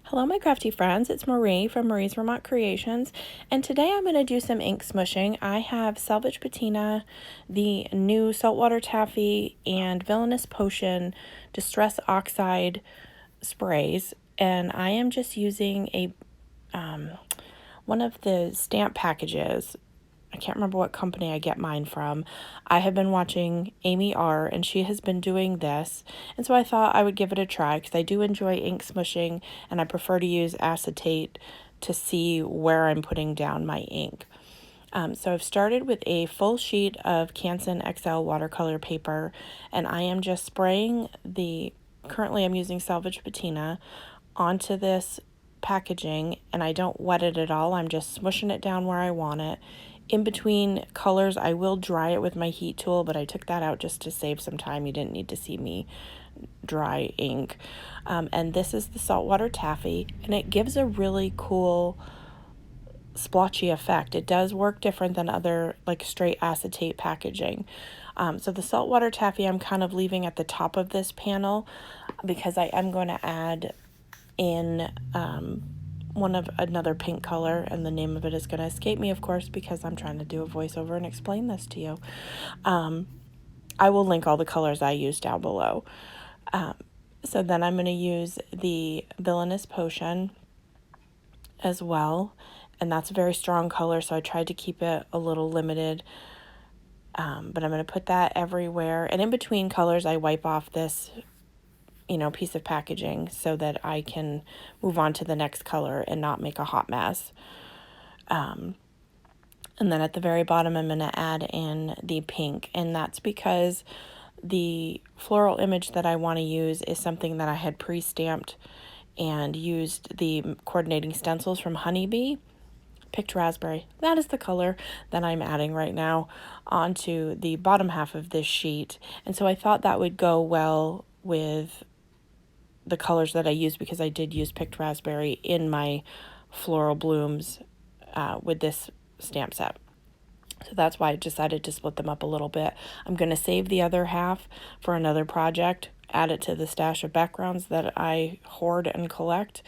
Hello my crafty friends, it's Marie from Marie's Vermont Creations, and today I'm going to do some ink smushing. I have Salvaged Patina, the new Saltwater Taffy, and Villainous Potion Distress Oxide sprays, and I am just using a one of the stamp packages. I can't remember what company I get mine from. I have been watching AmyR, and she has been doing this, and so I thought I would give it a try because I do enjoy ink smushing, and I prefer to use acetate to see where I'm putting down my ink. So I've started with a full sheet of Canson XL watercolor paper, and I am just spraying currently I'm using Salvaged Patina onto this packaging, and I don't wet it at all. I'm just smushing it down where I want it. In between colors, I will dry it with my heat tool, but I took that out just to save some time. You didn't need to see me dry ink. And this is the Saltwater Taffy, and it gives a really cool splotchy effect. It does work different than other like straight acetate packaging. So the Saltwater Taffy I'm kind of leaving at the top of this panel because I am going to add in another pink color, and the name of it is going to escape me, of course, because I'm trying to do a voiceover and explain this to you. I will link all the colors I use down below. So then I'm going to use the Villainous Potion as well, and that's a very strong color, so I tried to keep it a little limited. But I'm going to put that everywhere, and in between colors I wipe off this piece of packaging so that I can move on to the next color and not make a hot mess. And then at the very bottom, I'm going to add in the pink, and that's because the floral image that I want to use is something that I had pre-stamped and used the coordinating stencils from Honeybee. Picked raspberry. That is the color that I'm adding right now onto the bottom half of this sheet. And so I thought that would go well with the colors that I used, because I did use picked raspberry in my floral blooms with this stamp set. So that's why I decided to split them up a little bit. I'm going to save the other half for another project, add it to the stash of backgrounds that I hoard and collect.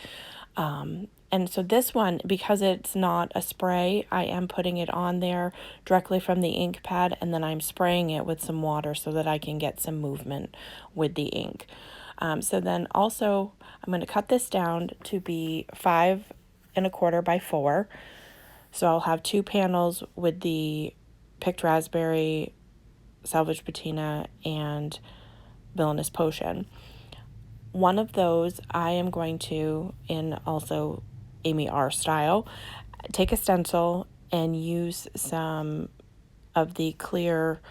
And so this one, because it's not a spray, I am putting it on there directly from the ink pad, and then I'm spraying it with some water so that I can get some movement with the ink. So then also I'm going to cut this down to be 5 1/4 by 4. So I'll have 2 panels with the picked raspberry, Salvaged Patina, and Villainous Potion. One of those I am going to, in also AmyR style, take a stencil and use some of the Clair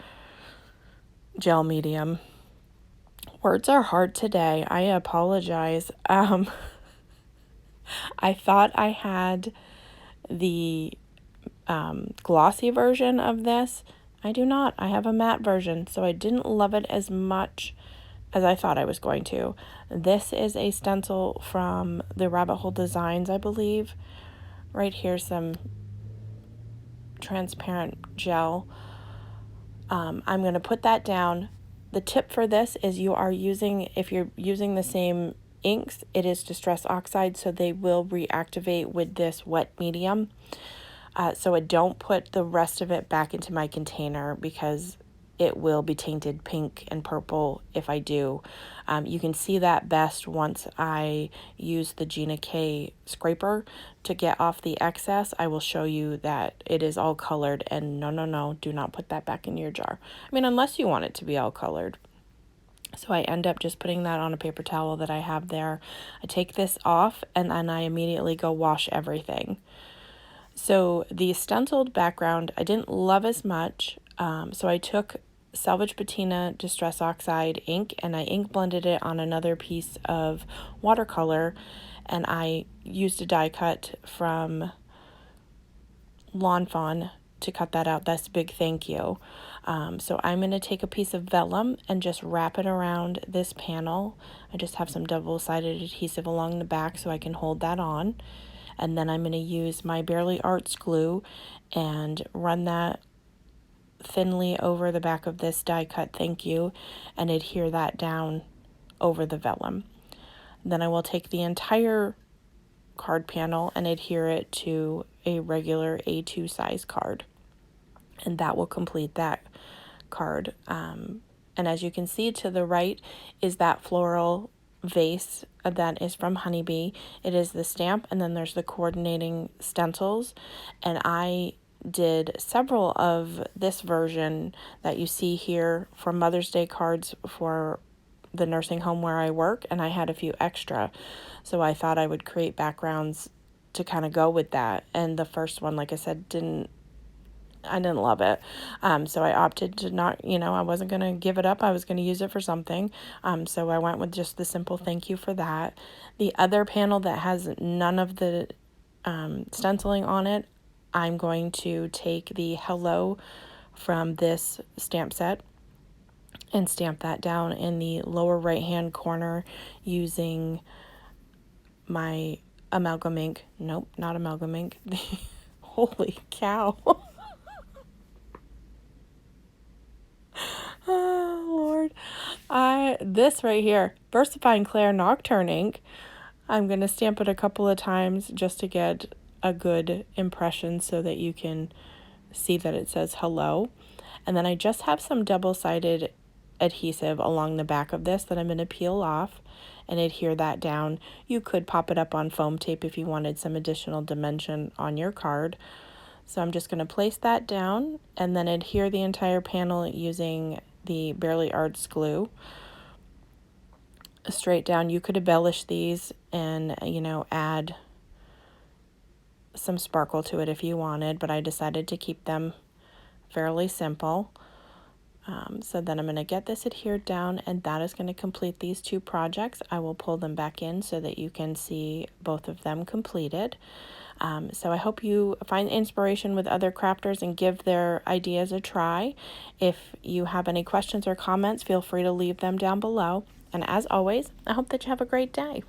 gel medium. Words are hard today. I apologize. I thought I had the glossy version of this. I do not. I have a matte version, so I didn't love it as much as I thought I was going to. This is a stencil from the Rabbit Hole Designs, I believe. Right here, some transparent gel. I'm going to put that down. The tip for this is if you're using the same inks, it is Distress Oxide, so they will reactivate with this wet medium. So I don't put the rest of it back into my container because it will be tainted pink and purple if I do. You can see that best once I use the Gina K scraper to get off the excess. I will show you that it is all colored, and no, do not put that back in your jar. I mean, unless you want it to be all colored. So I end up just putting that on a paper towel that I have there. I take this off, and then I immediately go wash everything. So the stenciled background I didn't love as much, so I took Salvaged Patina Distress Oxide ink and I ink blended it on another piece of watercolor, and I used a die cut from Lawn Fawn to cut that out. That's a big thank you. So I'm going to take a piece of vellum and just wrap it around this panel. I just have some double-sided adhesive along the back so I can hold that on. And then I'm going to use my Barely Arts glue and run that thinly over the back of this die cut thank you and adhere that down over the vellum. Then I will take the entire card panel and adhere it to a regular A2 size card. And that will complete that card. And as you can see to the right is that floral vase that is from Honeybee. It is the stamp, and then there's the coordinating stencils. And I did several of this version that you see here for Mother's Day cards for the nursing home where I work, and I had a few extra. So I thought I would create backgrounds to kind of go with that. And the first one, like I said, I didn't love it. So I opted to not, I wasn't going to give it up. I was going to use it for something. So I went with just the simple thank you for that. The other panel that has none of the stenciling on it, I'm going to take the hello from this stamp set and stamp that down in the lower right hand corner using my amalgam ink. Nope, not amalgam ink. Holy cow. Oh, Lord. This right here, Versafine Clair Nocturne ink. I'm going to stamp it a couple of times just to get a good impression so that you can see that it says hello. And then I just have some double-sided adhesive along the back of this that I'm going to peel off and adhere that down. You could pop it up on foam tape if you wanted some additional dimension on your card. So I'm just going to place that down and then adhere the entire panel using the Barely Arts glue. Straight down. You could embellish these and, add some sparkle to it if you wanted, but I decided to keep them fairly simple. So then I'm going to get this adhered down, and that is going to complete these two projects. I will pull them back in so that you can see both of them completed. So I hope you find inspiration with other crafters and give their ideas a try. If you have any questions or comments, feel free to leave them down below. And as always, I hope that you have a great day.